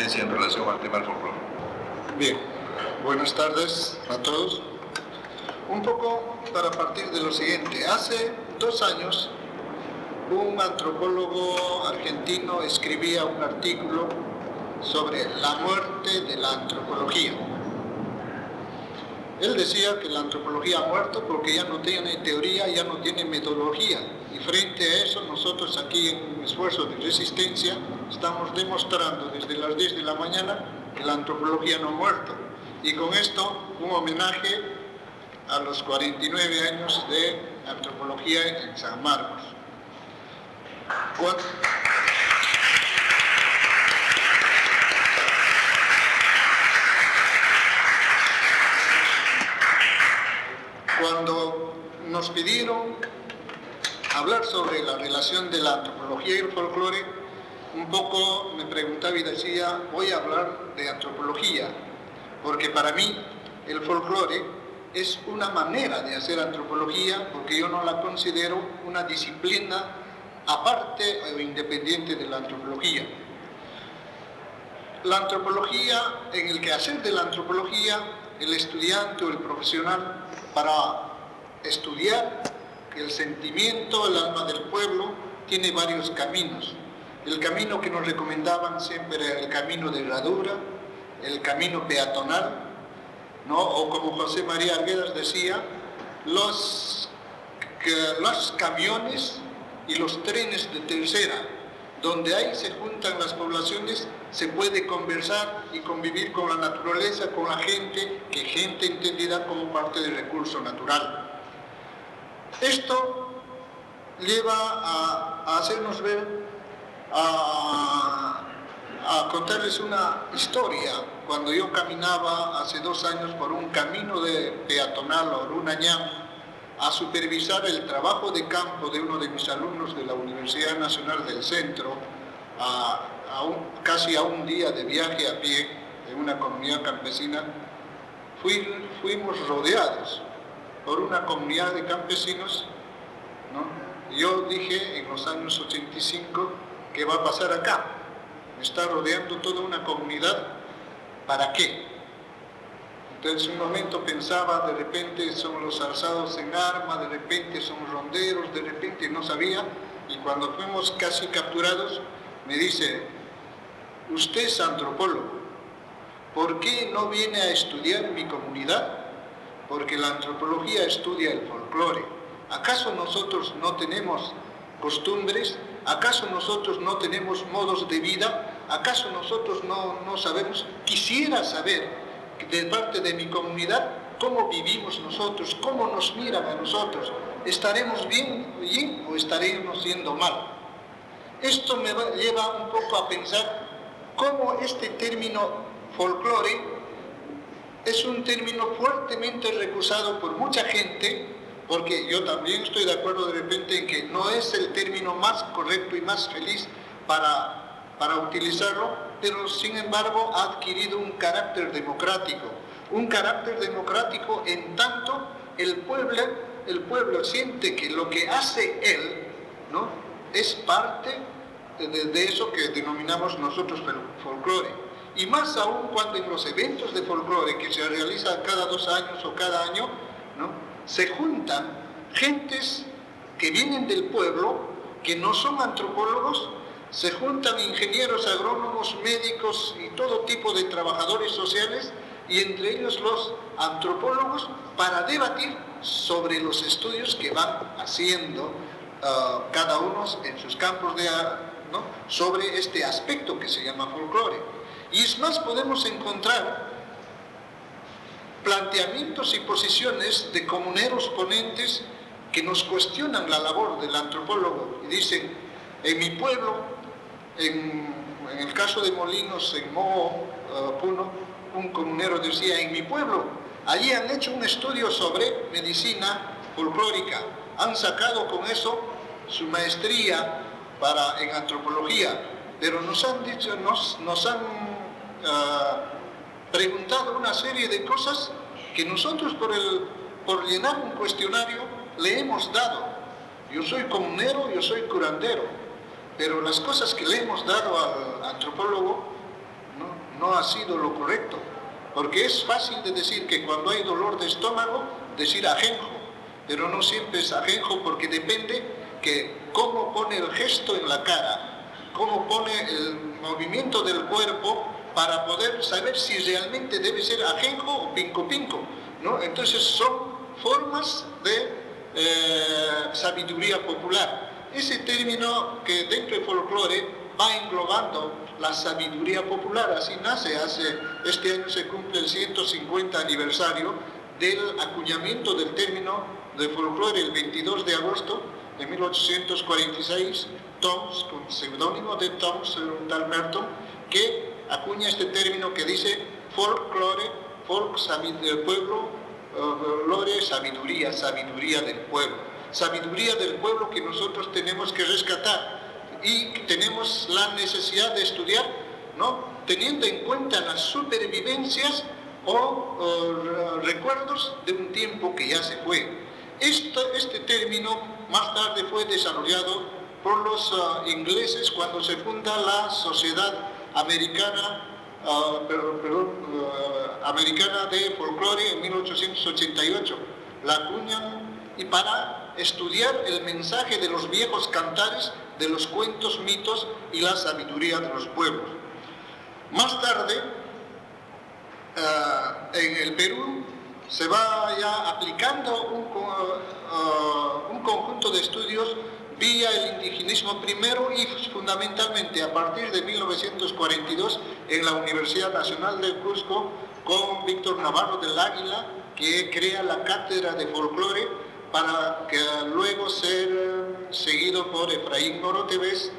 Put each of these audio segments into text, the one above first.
ponencia en relación al tema del folclore. Bien, buenas tardes a todos. Un poco para partir de lo siguiente. Hace 2 años, un antropólogo argentino escribía un artículo sobre la muerte de la antropología. Él decía que la antropología ha muerto porque ya no tiene teoría, ya no tiene metodología. Y frente a eso, nosotros aquí en un esfuerzo de resistencia estamos demostrando desde las 10 de la mañana que la antropología no ha muerto. Y con esto, un homenaje a los 49 años de antropología en San Marcos. Cuando nos pidieron hablar sobre la relación de la antropología y el folclore, un poco me preguntaba y decía, voy a hablar de antropología, porque para mí el folclore es una manera de hacer antropología, porque yo no la considero una disciplina aparte o independiente de la antropología. La antropología, en el quehacer de la antropología, el estudiante o el profesional, para estudiar el sentimiento, el alma del pueblo, tiene varios caminos. El camino que nos recomendaban siempre era el camino de herradura, el camino peatonal, ¿no? O como José María Arguedas decía, los camiones y los trenes de tercera, donde ahí se juntan las poblaciones, se puede conversar y convivir con la naturaleza, con la gente, que gente entendida como parte del recurso natural. Esto lleva a hacernos ver, a contarles una historia. Cuando yo caminaba hace 2 años por un camino de peatonal o Runañán a supervisar el trabajo de campo de uno de mis alumnos de la Universidad Nacional del Centro, casi a un día de viaje a pie en una comunidad campesina, fuimos rodeados por una comunidad de campesinos, ¿no? Yo dije en los años 85, ¿qué va a pasar acá? Me está rodeando toda una comunidad, ¿para qué? Entonces un momento pensaba, de repente son los alzados en arma, de repente son ronderos, de repente no sabía, y cuando fuimos casi capturados, me dice, usted es antropólogo, ¿por qué no viene a estudiar en mi comunidad? Porque la antropología estudia el folclore. ¿Acaso nosotros no tenemos costumbres? ¿Acaso nosotros no tenemos modos de vida? ¿Acaso nosotros no sabemos? Quisiera saber, de parte de mi comunidad, cómo vivimos nosotros, cómo nos miran a nosotros. ¿Estaremos bien o estaremos yendo mal? Esto me lleva un poco a pensar cómo este término folclore es un término fuertemente recusado por mucha gente, porque yo también estoy de acuerdo de repente en que no es el término más correcto y más feliz para utilizarlo, pero sin embargo ha adquirido un carácter democrático en tanto el pueblo siente que lo que hace él, ¿no?, es parte de eso que denominamos nosotros folclore. Y más aún cuando en los eventos de folclore que se realizan cada 2 años o cada año, ¿no?, se juntan gentes que vienen del pueblo, que no son antropólogos, se juntan ingenieros, agrónomos, médicos y todo tipo de trabajadores sociales, y entre ellos los antropólogos, para debatir sobre los estudios que van haciendo cada uno en sus campos ¿no?, sobre este aspecto que se llama folclore. Y es más, podemos encontrar planteamientos y posiciones de comuneros ponentes que nos cuestionan la labor del antropólogo y dicen, en mi pueblo, en el caso de Molinos, en Moho, Puno, un comunero decía, en mi pueblo, allí han hecho un estudio sobre medicina folclórica, han sacado con eso su maestría en antropología, pero nos han dicho, nos han preguntado una serie de cosas que nosotros por llenar un cuestionario le hemos dado. Yo soy comunero, yo soy curandero, pero las cosas que le hemos dado al antropólogo, ¿no?, no ha sido lo correcto, porque es fácil de decir que cuando hay dolor de estómago, decir ajenjo, pero no siempre es ajenjo, porque depende que cómo pone el gesto en la cara, cómo pone el movimiento del cuerpo para poder saber si realmente debe ser ajenjo o pinco-pinco, ¿no? Entonces son formas de sabiduría popular. Ese término que dentro del folclore va englobando la sabiduría popular, así nace. Este año se cumple el 150 aniversario del acuñamiento del término de folclore, el 22 de agosto de 1846, Toms, con seudónimo de Toms, un tal Merton, que acuña este término que dice folclore, folk, del pueblo, folklore, sabiduría, sabiduría del pueblo. Sabiduría del pueblo que nosotros tenemos que rescatar y tenemos la necesidad de estudiar, ¿no? Teniendo en cuenta las supervivencias o recuerdos de un tiempo que ya se fue. Este término más tarde fue desarrollado por los ingleses cuando se funda la Sociedad Americana Americana de Folclore en 1888. La acuñan y para estudiar el mensaje de los viejos cantares, de los cuentos, mitos y la sabiduría de los pueblos. Más tarde, en el Perú se va ya aplicando un conjunto de estudios vía el indigenismo primero y fundamentalmente a partir de 1942 en la Universidad Nacional del Cusco con Víctor Navarro del Águila, que crea la cátedra de folclore para que luego ser seguido por Efraín Moroteves,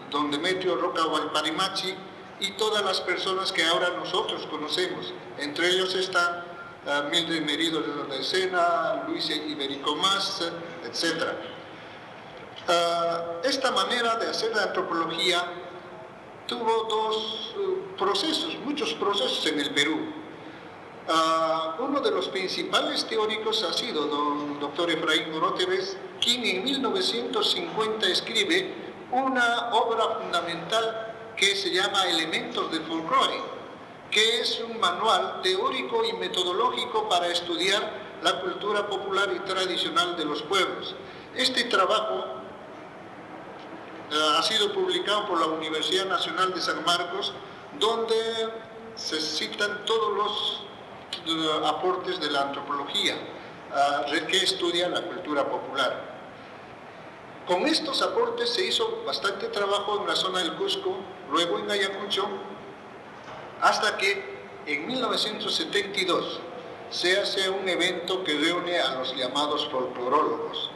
don Demetrio Roca Valparimachi y todas las personas que ahora nosotros conocemos. Entre ellos están Mildred Merido de Sena, Luis Iberico Mas, etc. Esta manera de hacer la antropología tuvo dos procesos, muchos procesos en el Perú. Uno de los principales teóricos ha sido don doctor Efraín Moroteves, quien en 1950 escribe una obra fundamental que se llama Elementos del Folclore, que es un manual teórico y metodológico para estudiar la cultura popular y tradicional de los pueblos. Este trabajo ha sido publicado por la Universidad Nacional de San Marcos, donde se citan todos los aportes de la antropología que estudia la cultura popular. Con estos aportes se hizo bastante trabajo en la zona del Cusco, luego en Ayacucho, hasta que en 1972 se hace un evento que reúne a los llamados folclorólogos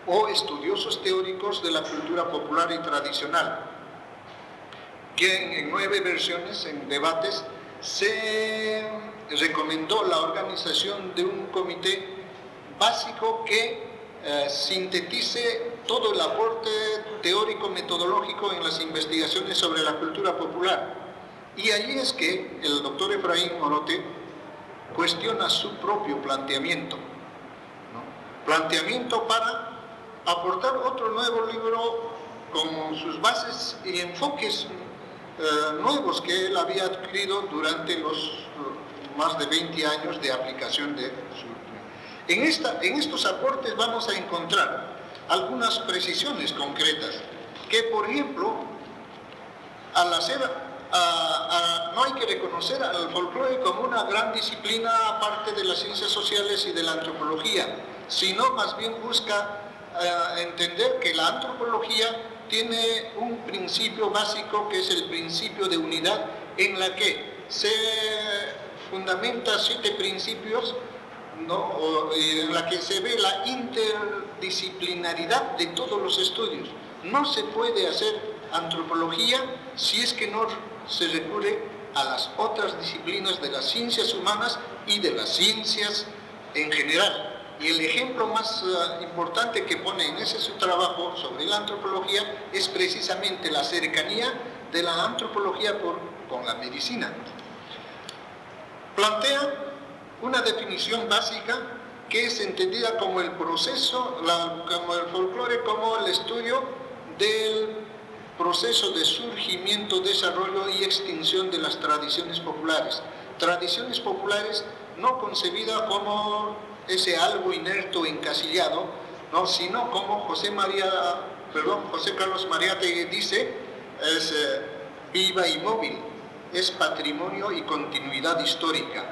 o estudiosos teóricos de la cultura popular y tradicional, que en 9 versiones, en debates, se recomendó la organización de un comité básico que sintetice todo el aporte teórico metodológico en las investigaciones sobre la cultura popular. Y allí es que el doctor Efraín Morote cuestiona su propio planteamiento, ¿no? Planteamiento para aportar otro nuevo libro con sus bases y enfoques nuevos que él había adquirido durante los más de 20 años de aplicación de su... En estos aportes vamos a encontrar algunas precisiones concretas, que por ejemplo, al hacer, no hay que reconocer al folclore como una gran disciplina aparte de las ciencias sociales y de la antropología, sino más bien busca entender que la antropología tiene un principio básico que es el principio de unidad, en la que se fundamenta 7 principios, ¿no? En la que se ve la interdisciplinaridad de todos los estudios. No se puede hacer antropología si es que no se recurre a las otras disciplinas de las ciencias humanas y de las ciencias en general. Y el ejemplo más importante que pone en ese su trabajo sobre la antropología es precisamente la cercanía de la antropología con la medicina. Plantea una definición básica que es entendida como el proceso, como el folclore, como el estudio del proceso de surgimiento, desarrollo y extinción de las tradiciones populares. Tradiciones populares no concebidas como ese algo inerte o encasillado, ¿no? Sino como José Carlos Mariátegui dice, es viva y móvil, es patrimonio y continuidad histórica,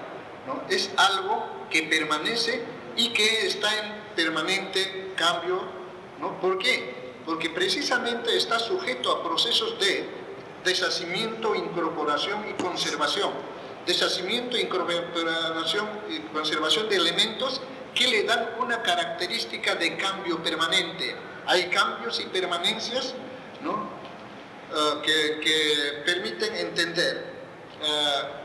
¿no? Es algo que permanece y que está en permanente cambio, ¿no? ¿Por qué? Porque precisamente está sujeto a procesos de deshacimiento, incorporación y conservación. Deshacimiento, incorporación y conservación de elementos que le dan una característica de cambio permanente. Hay cambios y permanencias, ¿no? que permiten entender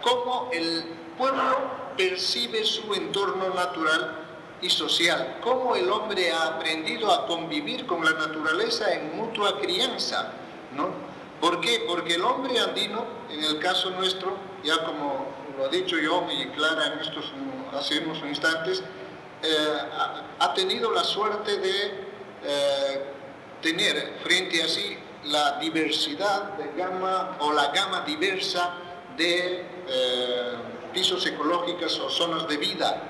cómo el pueblo percibe su entorno natural y social, cómo el hombre ha aprendido a convivir con la naturaleza en mutua crianza, ¿no? ¿Por qué? Porque el hombre andino, en el caso nuestro, ya como lo ha dicho yo y Clara hace unos instantes, ha tenido la suerte de tener frente a sí la diversidad de gama o la gama diversa de pisos ecológicos o zonas de vida,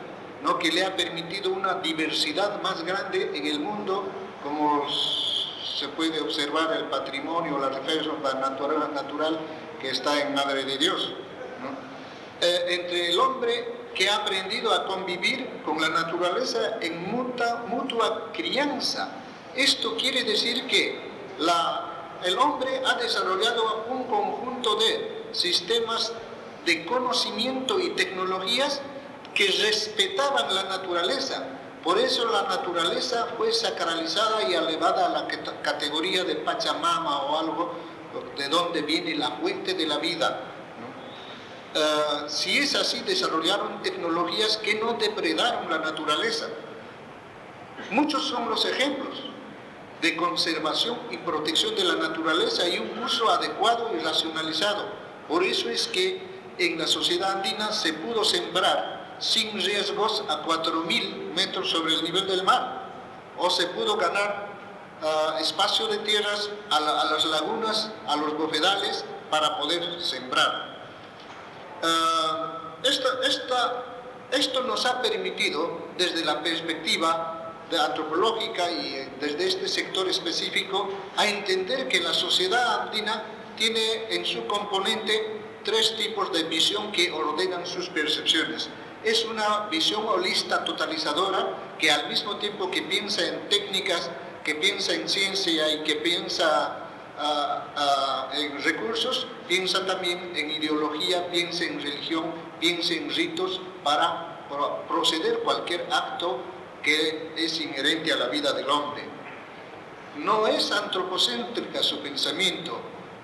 ¿no? Que le ha permitido una diversidad más grande en el mundo, como se puede observar el patrimonio, la referencia natural que está en Madre de Dios, ¿no? Entre el hombre que ha aprendido a convivir con la naturaleza en mutua crianza. Esto quiere decir que el hombre ha desarrollado un conjunto de sistemas de conocimiento y tecnologías que respetaban la naturaleza. Por eso la naturaleza fue sacralizada y elevada a la categoría de Pachamama o algo de donde viene la fuente de la vida, ¿no? Si es así, desarrollaron tecnologías que no depredaron la naturaleza. Muchos son los ejemplos de conservación y protección de la naturaleza y un uso adecuado y racionalizado. Por eso es que en la sociedad andina se pudo sembrar sin riesgos a 4.000 metros sobre el nivel del mar, o se pudo ganar espacio de tierras a las lagunas, a los bofedales, para poder sembrar. Esto nos ha permitido, desde la perspectiva antropológica y desde este sector específico, a entender que la sociedad andina tiene en su componente 3 tipos de visión que ordenan sus percepciones. Es una visión holista totalizadora que al mismo tiempo que piensa en técnicas, que piensa en ciencia y que piensa en recursos, piensa también en ideología, piensa en religión, piensa en ritos para proceder cualquier acto que es inherente a la vida del hombre. No es antropocéntrica su pensamiento,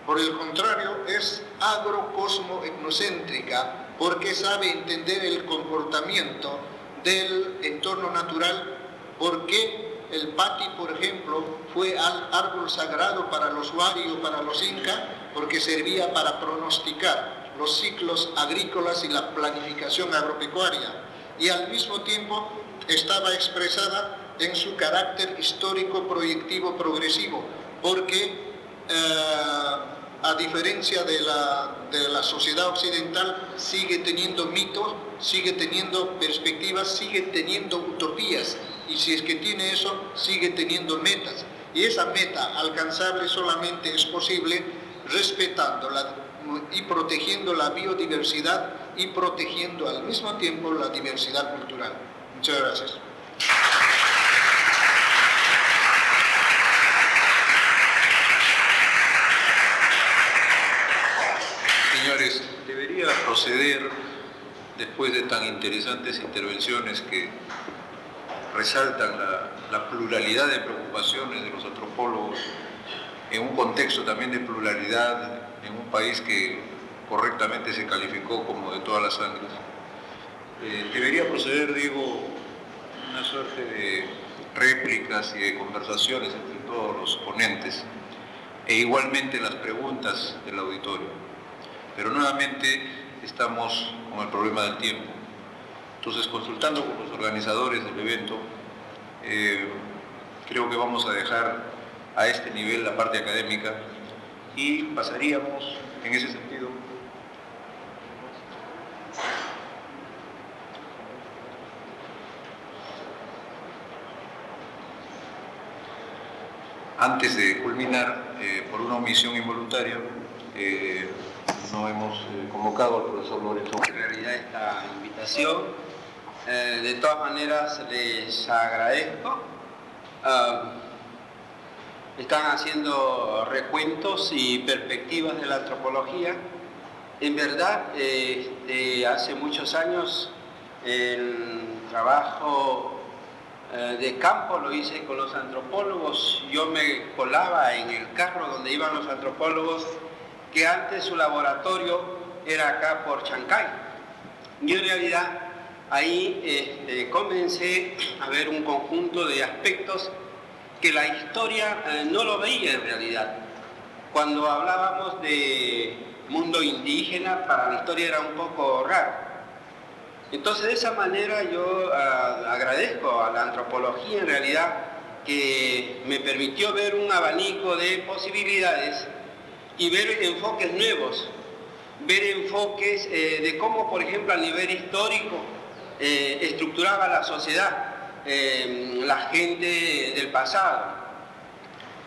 por el contrario, es agrocosmo-etnocéntrica, porque sabe entender el comportamiento del entorno natural, porque el pati, por ejemplo, fue árbol sagrado para los wari o para los incas, porque servía para pronosticar los ciclos agrícolas y la planificación agropecuaria, y al mismo tiempo estaba expresada en su carácter histórico, proyectivo, progresivo, porque a diferencia de la sociedad occidental, sigue teniendo mitos, sigue teniendo perspectivas, sigue teniendo utopías, y si es que tiene eso, sigue teniendo metas, y esa meta alcanzable solamente es posible respetando y protegiendo la biodiversidad y protegiendo al mismo tiempo la diversidad cultural. Muchas gracias. Señores, debería proceder, después de tan interesantes intervenciones que resaltan la pluralidad de preocupaciones de los antropólogos, en un contexto también de pluralidad, en un país que correctamente se calificó como de todas las sangres, debería proceder, digo, una suerte de réplicas y de conversaciones entre todos los ponentes, e igualmente las preguntas del auditorio. Pero nuevamente estamos con el problema del tiempo. Entonces, consultando con los organizadores del evento, creo que vamos a dejar a este nivel la parte académica y pasaríamos en ese sentido. Antes de culminar, por una omisión involuntaria, no hemos convocado al profesor Lorenzo. En realidad esta invitación, de todas maneras les agradezco. Están haciendo recuentos y perspectivas de la antropología. En verdad, hace muchos años el trabajo de campo lo hice con los antropólogos. Yo me colaba en el carro donde iban los antropólogos, que antes su laboratorio era acá por Chancay. Y en realidad ahí comencé a ver un conjunto de aspectos que la historia no lo veía en realidad. Cuando hablábamos de mundo indígena, para la historia era un poco raro. Entonces, de esa manera yo agradezco a la antropología en realidad, que me permitió ver un abanico de posibilidades y ver enfoques nuevos, ver enfoques de cómo, por ejemplo, a nivel histórico estructuraba la sociedad, la gente del pasado.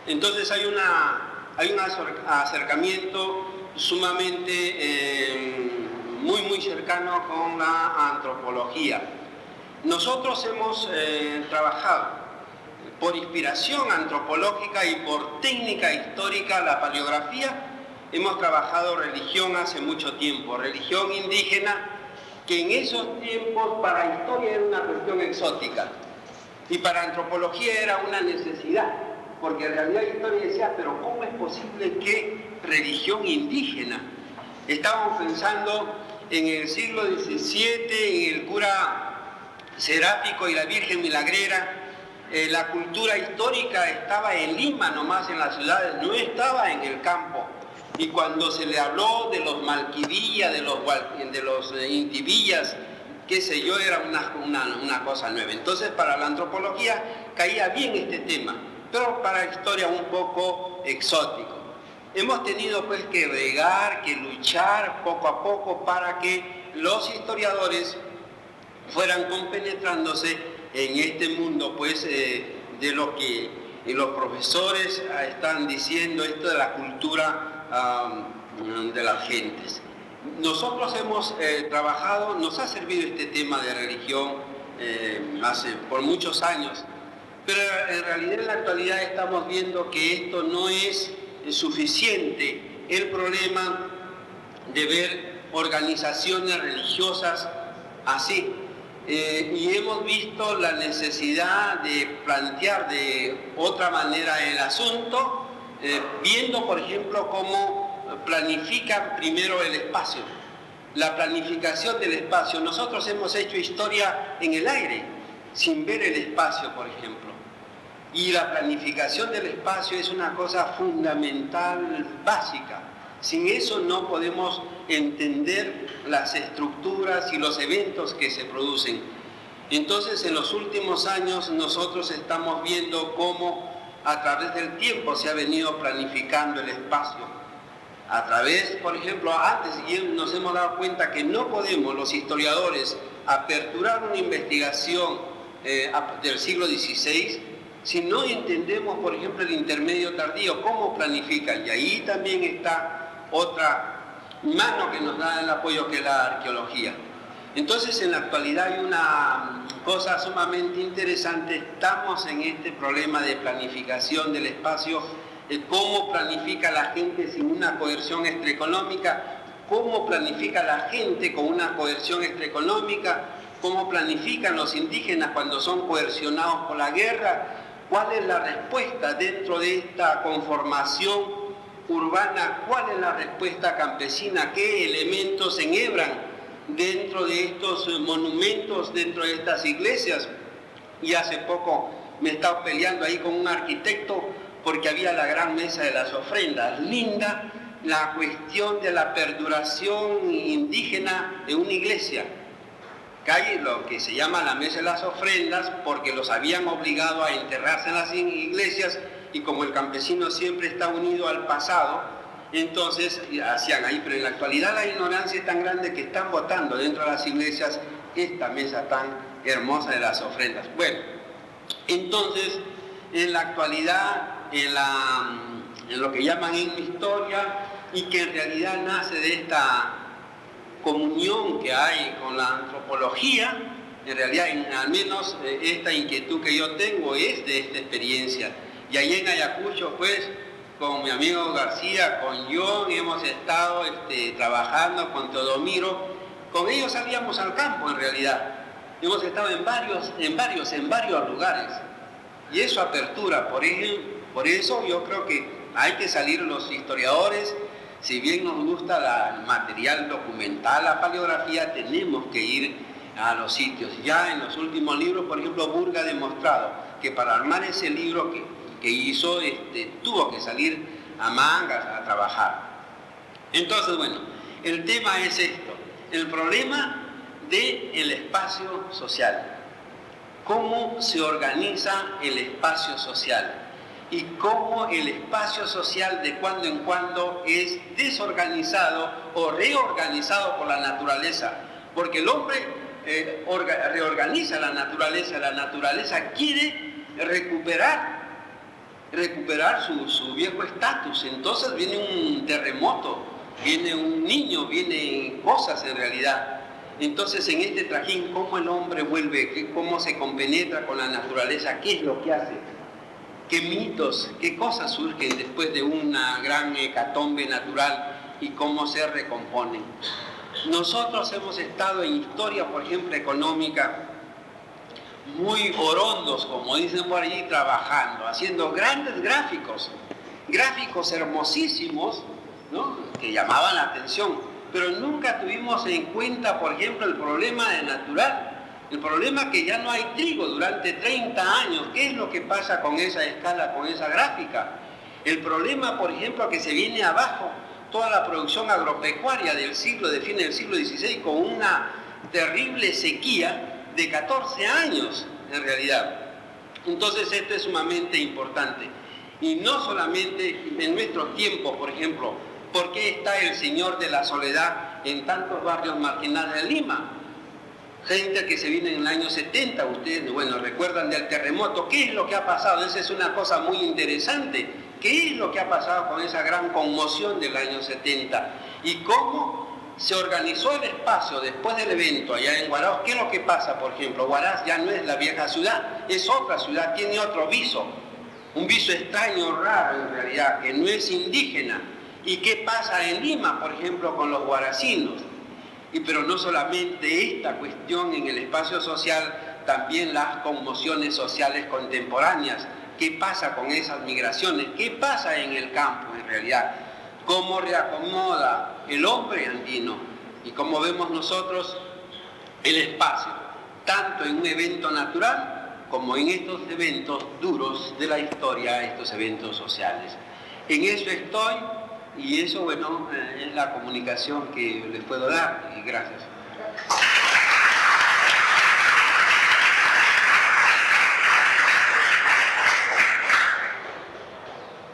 Entonces hay un acercamiento sumamente muy cercano con la antropología. Nosotros hemos trabajado por inspiración antropológica y por técnica histórica, la paleografía. Hemos trabajado religión hace mucho tiempo, religión indígena, que en esos tiempos para la historia era una cuestión exótica y para antropología era una necesidad, porque en realidad la historia decía, pero ¿cómo es posible que religión indígena? Estábamos pensando en el siglo XVII, en el cura Seráfico y la Virgen Milagrera. La cultura histórica estaba en Lima, nomás en las ciudades, no estaba en el campo. Y cuando se le habló de los Malquivillas, de los Intivillas, qué sé yo, era una cosa nueva. Entonces para la antropología caía bien este tema, pero para la historia un poco exótico. Hemos tenido pues que regar, que luchar poco a poco para que los historiadores fueran compenetrándose en este mundo pues de lo que los profesores están diciendo, esto de la cultura de las gentes. Nosotros hemos trabajado, nos ha servido este tema de religión por muchos años, pero en realidad en la actualidad estamos viendo que esto no es suficiente. El problema de ver organizaciones religiosas así, y hemos visto la necesidad de plantear de otra manera el asunto, viendo por ejemplo cómo planifican primero el espacio, la planificación del espacio. Nosotros hemos hecho historia en el aire, sin ver el espacio, por ejemplo. Y la planificación del espacio es una cosa fundamental, básica. Sin eso no podemos entender las estructuras y los eventos que se producen. Entonces, en los últimos años nosotros estamos viendo cómo a través del tiempo se ha venido planificando el espacio. A través, por ejemplo, antes nos hemos dado cuenta que no podemos los historiadores aperturar una investigación del siglo XVI si no entendemos, por ejemplo, el intermedio tardío, cómo planifican. Y ahí también está otra mano que nos da el apoyo, que es la arqueología. Entonces, en la actualidad hay una cosa sumamente interesante. Estamos en este problema de planificación del espacio, cómo planifica la gente sin una coerción extraeconómica, cómo planifica la gente con una coerción extraeconómica, cómo planifican los indígenas cuando son coercionados por la guerra. ¿Cuál es la respuesta dentro de esta conformación urbana? ¿Cuál es la respuesta campesina? ¿Qué elementos se enhebran dentro de estos monumentos, dentro de estas iglesias? Y hace poco me he estado peleando ahí con un arquitecto porque había la gran mesa de las ofrendas. Linda la cuestión de la perduración indígena de una iglesia. Que hay lo que se llama la mesa de las ofrendas porque los habían obligado a enterrarse en las iglesias, y como el campesino siempre está unido al pasado, Entonces hacían ahí, pero en la actualidad la ignorancia es tan grande que están votando dentro de las iglesias esta mesa tan hermosa de las ofrendas. Bueno, entonces en la actualidad, en lo que llaman en historia, y que en realidad nace de esta comunión que hay con la antropología, en realidad al menos esta inquietud que yo tengo es de esta experiencia. Y ahí en Ayacucho, pues, con mi amigo García, con John, hemos estado trabajando con Teodomiro. Con ellos salíamos al campo en realidad. Hemos estado en varios lugares. Y eso apertura. Por eso yo creo que hay que salir los historiadores. Si bien nos gusta el material documental, la paleografía, tenemos que ir a los sitios. Ya en los últimos libros, por ejemplo, Burga ha demostrado que para armar ese libro que hizo, tuvo que salir a Mangas a trabajar. Entonces, bueno, el tema es esto, el problema del espacio social. ¿Cómo se organiza el espacio social? Y cómo el espacio social de cuando en cuando es desorganizado o reorganizado por la naturaleza. Porque el hombre reorganiza la naturaleza quiere recuperar su viejo estatus. Entonces viene un terremoto, viene un niño, vienen cosas en realidad. Entonces en este trajín, ¿cómo el hombre vuelve? ¿Cómo se compenetra con la naturaleza? ¿Qué es lo que hace? ¿Qué mitos, qué cosas surgen después de una gran hecatombe natural y cómo se recomponen? Nosotros hemos estado en historia, por ejemplo, económica, muy orondos, como dicen por allí, trabajando, haciendo grandes gráficos hermosísimos, ¿no?, que llamaban la atención, pero nunca tuvimos en cuenta, por ejemplo, el problema natural. El problema que ya no hay trigo durante 30 años. ¿Qué es lo que pasa con esa escala, con esa gráfica? El problema, por ejemplo, que se viene abajo, toda la producción agropecuaria de fin del siglo XVI, con una terrible sequía de 14 años, en realidad. Entonces, esto es sumamente importante. Y no solamente en nuestros tiempos, por ejemplo, ¿por qué está el Señor de la Soledad en tantos barrios marginales de Lima? Gente que se viene en el año 70, ustedes, bueno, recuerdan del terremoto. ¿Qué es lo que ha pasado? Esa es una cosa muy interesante. ¿Qué es lo que ha pasado con esa gran conmoción del año 70? ¿Y cómo se organizó el espacio después del evento allá en Huaraz? ¿Qué es lo que pasa, por ejemplo? Huaraz ya no es la vieja ciudad, es otra ciudad, tiene otro viso. Un viso extraño, raro en realidad, que no es indígena. ¿Y qué pasa en Lima, por ejemplo, con los huaracinos? Pero no solamente esta cuestión en el espacio social, también las conmociones sociales contemporáneas. ¿Qué pasa con esas migraciones? ¿Qué pasa en el campo en realidad? ¿Cómo reacomoda el hombre andino? Y como vemos nosotros, el espacio, tanto en un evento natural como en estos eventos duros de la historia, estos eventos sociales. En eso estoy. Y eso, bueno, es la comunicación que les puedo dar. Y gracias.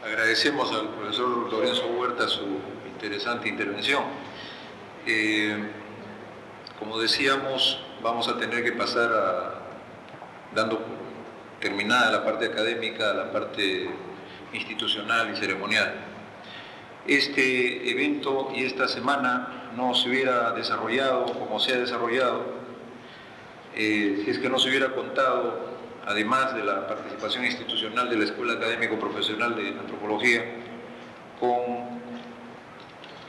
Agradecemos al profesor Lorenzo Huerta su interesante intervención. Como decíamos, vamos a tener que pasar dando por terminada la parte académica, la parte institucional y ceremonial. Este evento y esta semana no se hubiera desarrollado como se ha desarrollado si es que no se hubiera contado, además de la participación institucional de la Escuela Académico Profesional de Antropología, con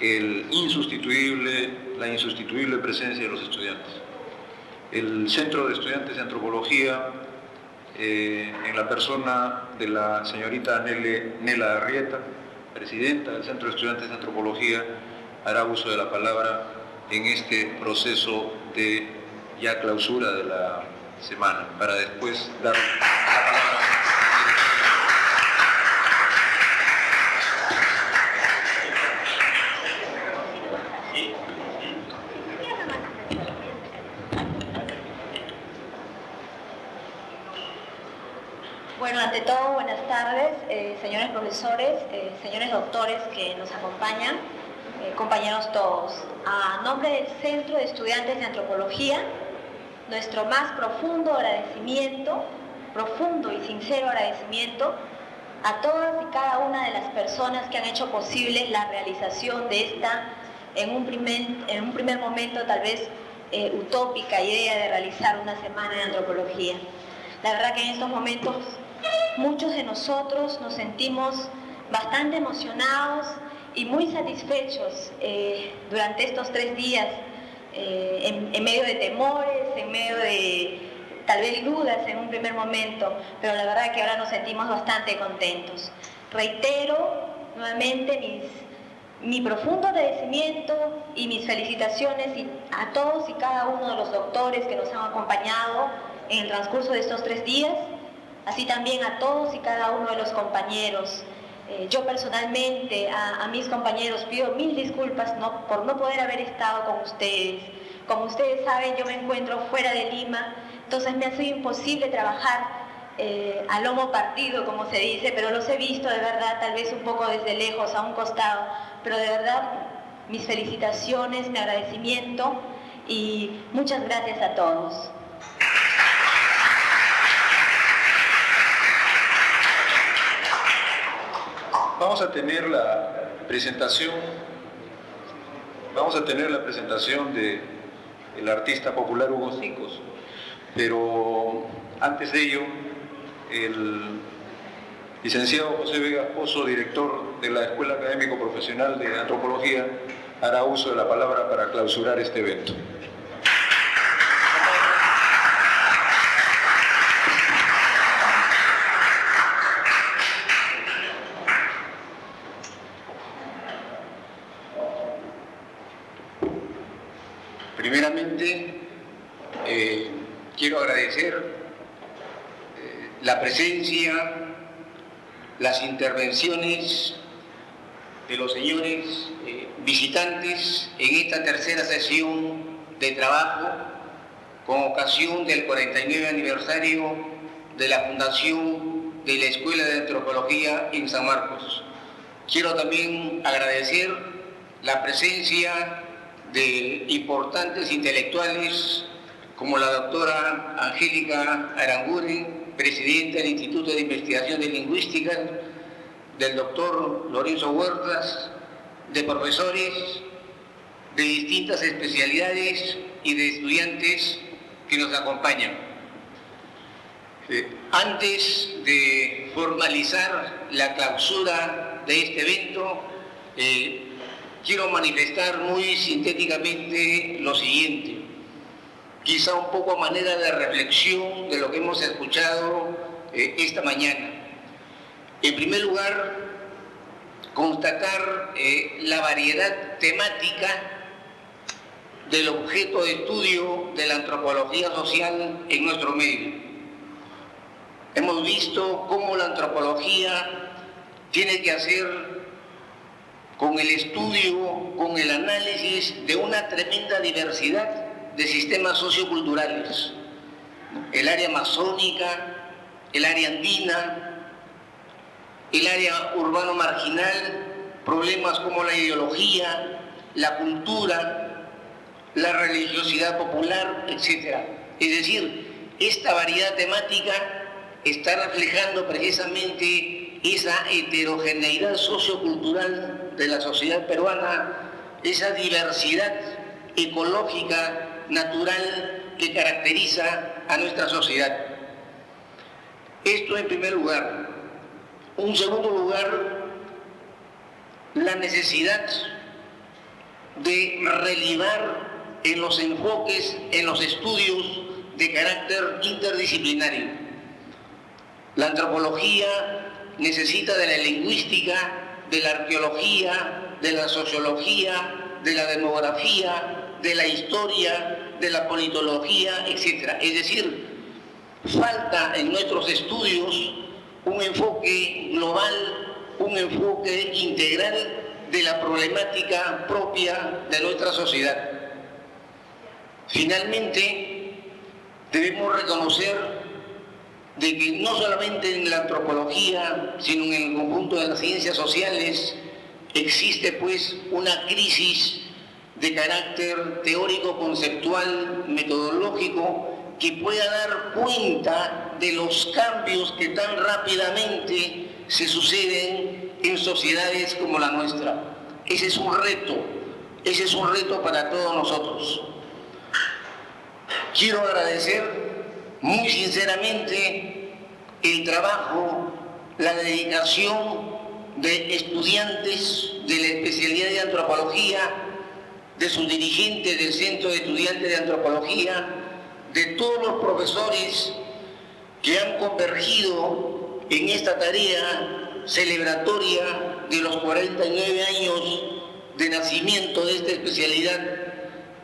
la insustituible presencia de los estudiantes. El Centro de Estudiantes de Antropología, en la persona de la señorita Nela Arrieta, presidenta del Centro de Estudiantes de Antropología, hará uso de la palabra en este proceso de ya clausura de la semana, para después dar la palabra. Bueno, ante todo buenas tardes, señores profesores, señores doctores que nos acompañan, compañeros todos. A nombre del Centro de Estudiantes de Antropología, nuestro más profundo agradecimiento, profundo y sincero agradecimiento a todas y cada una de las personas que han hecho posible la realización de esta, en un primer momento tal vez utópica idea de realizar una semana de antropología. La verdad que en estos momentos muchos de nosotros nos sentimos bastante emocionados y muy satisfechos durante estos 3 días, en medio de temores, en medio de tal vez dudas en un primer momento, pero la verdad que ahora nos sentimos bastante contentos. Reitero nuevamente mi profundo agradecimiento y mis felicitaciones a todos y cada uno de los doctores que nos han acompañado en el transcurso de estos 3 días, así también a todos y cada uno de los compañeros. Yo personalmente, a mis compañeros, pido 1000 disculpas por no poder haber estado con ustedes. Como ustedes saben, yo me encuentro fuera de Lima, entonces me ha sido imposible trabajar a lomo partido, como se dice, pero los he visto de verdad, tal vez un poco desde lejos, a un costado, pero de verdad mis felicitaciones, mi agradecimiento y muchas gracias a todos. Vamos a tener la presentación del artista popular Hugo Cicos, pero antes de ello, el licenciado José Vega Pozo, director de la Escuela Académico Profesional de Antropología, hará uso de la palabra para clausurar este evento. Primeramente, quiero agradecer la presencia, las intervenciones de los señores visitantes en esta tercera sesión de trabajo con ocasión del 49 aniversario de la fundación de la Escuela de Antropología en San Marcos. Quiero también agradecer la presencia de importantes intelectuales como la doctora Angélica Aranguren, presidenta del Instituto de Investigación de Lingüística, del doctor Lorenzo Huertas, de profesores de distintas especialidades y de estudiantes que nos acompañan. Antes de formalizar la clausura de este evento, quiero manifestar muy sintéticamente lo siguiente, quizá un poco a manera de reflexión de lo que hemos escuchado esta mañana. En primer lugar, constatar la variedad temática del objeto de estudio de la antropología social en nuestro medio. Hemos visto cómo la antropología tiene que hacer con el estudio, con el análisis de una tremenda diversidad de sistemas socioculturales. El área amazónica, el área andina, el área urbano marginal, problemas como la ideología, la cultura, la religiosidad popular, etc. Es decir, esta variedad temática está reflejando precisamente esa heterogeneidad sociocultural de la sociedad peruana, esa diversidad ecológica, natural que caracteriza a nuestra sociedad. Esto en primer lugar. En segundo lugar, la necesidad de relevar en los enfoques, en los estudios de carácter interdisciplinario. La antropología necesita de la lingüística, de la arqueología, de la sociología, de la demografía, de la historia, de la politología, etc. Es decir, falta en nuestros estudios un enfoque global, un enfoque integral de la problemática propia de nuestra sociedad. Finalmente, debemos reconocer de que no solamente en la antropología, sino en el conjunto de las ciencias sociales existe pues una crisis de carácter teórico, conceptual, metodológico, que pueda dar cuenta de los cambios que tan rápidamente se suceden en sociedades como la nuestra. Ese es un reto para todos nosotros. Quiero agradecer muy sinceramente el trabajo, la dedicación de estudiantes de la especialidad de antropología, de sus dirigentes del Centro de Estudiantes de Antropología, de todos los profesores que han convergido en esta tarea celebratoria de los 49 años de nacimiento de esta especialidad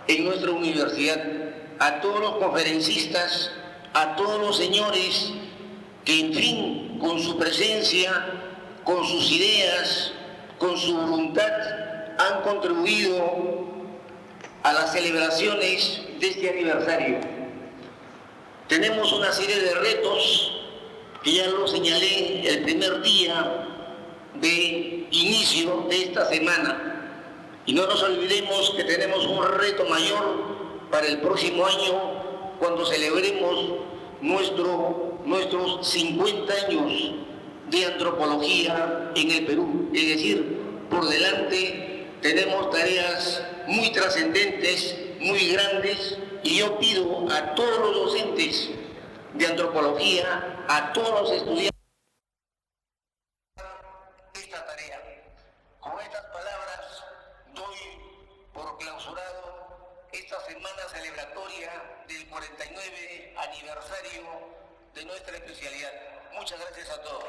en nuestra universidad. A todos los conferencistas, a todos los señores que, en fin, con su presencia, con sus ideas, con su voluntad, han contribuido a las celebraciones de este aniversario. Tenemos una serie de retos que ya lo señalé el primer día de inicio de esta semana. Y no nos olvidemos que tenemos un reto mayor para el próximo año, cuando celebremos nuestros 50 años de antropología en el Perú. Es decir, por delante tenemos tareas muy trascendentes, muy grandes, y yo pido a todos los docentes de antropología, a todos los estudiantes, esta tarea. Con estas palabras doy por clausurado esta semana celebratoria del 49 aniversario de nuestra especialidad. Muchas gracias a todos.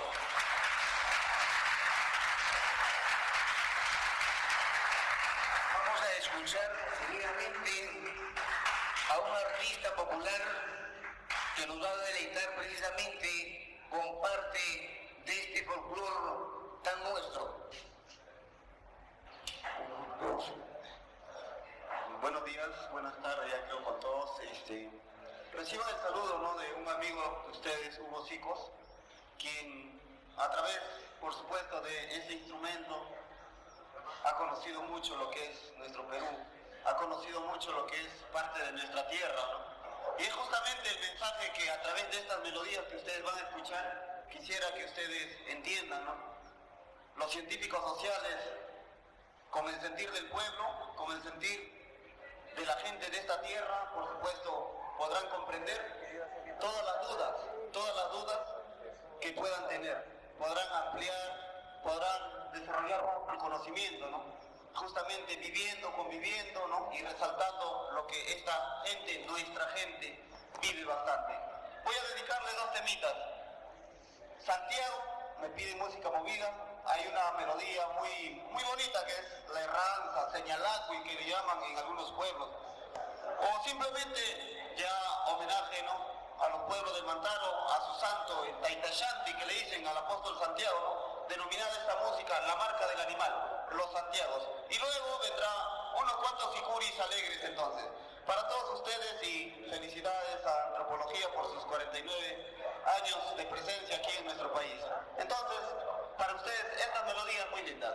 Vamos a escuchar seguidamente a un artista popular que nos va a deleitar precisamente con parte de este folclore tan nuestro. Buenos días, buenas tardes, ya creo con todos. Reciban el saludo, ¿no?, de un amigo de ustedes, Hugo Sicos, quien a través, por supuesto, de ese instrumento ha conocido mucho lo que es nuestro Perú, ha conocido mucho lo que es parte de nuestra tierra, ¿no? Y es justamente el mensaje que a través de estas melodías que ustedes van a escuchar, quisiera que ustedes entiendan, ¿no? Los científicos sociales, con el sentir del pueblo, con el sentir de la gente de esta tierra, por supuesto, podrán comprender todas las dudas que puedan tener, podrán ampliar, podrán desarrollar un conocimiento, ¿no? Justamente viviendo, conviviendo, ¿no?, y resaltando lo que esta gente, nuestra gente, vive bastante. Voy a dedicarle dos temitas. Santiago me pide música movida. Hay una melodía muy bonita que es la herranza, señalacui, que le llaman en algunos pueblos. O simplemente ya homenaje, ¿no?, a los pueblos del Mantaro, a su santo, el Taitachanti, que le dicen al apóstol Santiago, ¿no?, denominada esta música la marca del animal, los Santiagos. Y luego vendrá unos cuantos sicuris alegres entonces. Para todos ustedes, y felicidades a Antropología por sus 49 años de presencia aquí en nuestro país. Entonces, para ustedes, estas melodías muy lindas.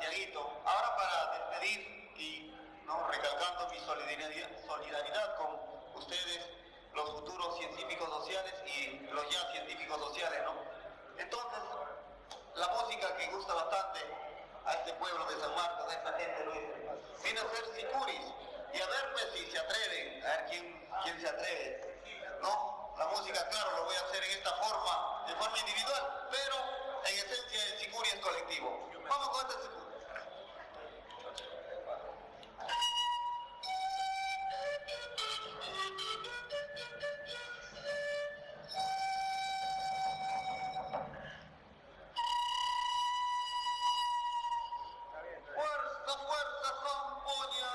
Santiaguito. Ahora para despedir y ¿no? recalcando mi solidaridad con ustedes, los futuros científicos sociales y los ya científicos sociales, ¿no? Entonces, la música que gusta bastante a este pueblo de San Marcos, a esta gente, Luis, viene a ser sicuris, y a ver pues, si se atreven, a ver quién se atreve, ¿no? La música, claro, lo voy a hacer en esta forma, de forma individual, pero en esencia el sicuri es colectivo. Vamos con este sicuri. Fuerza, fuerza, zampoña.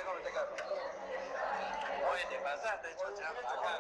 Cómete, Carlos. Oye, te pasaste, chocha, acá,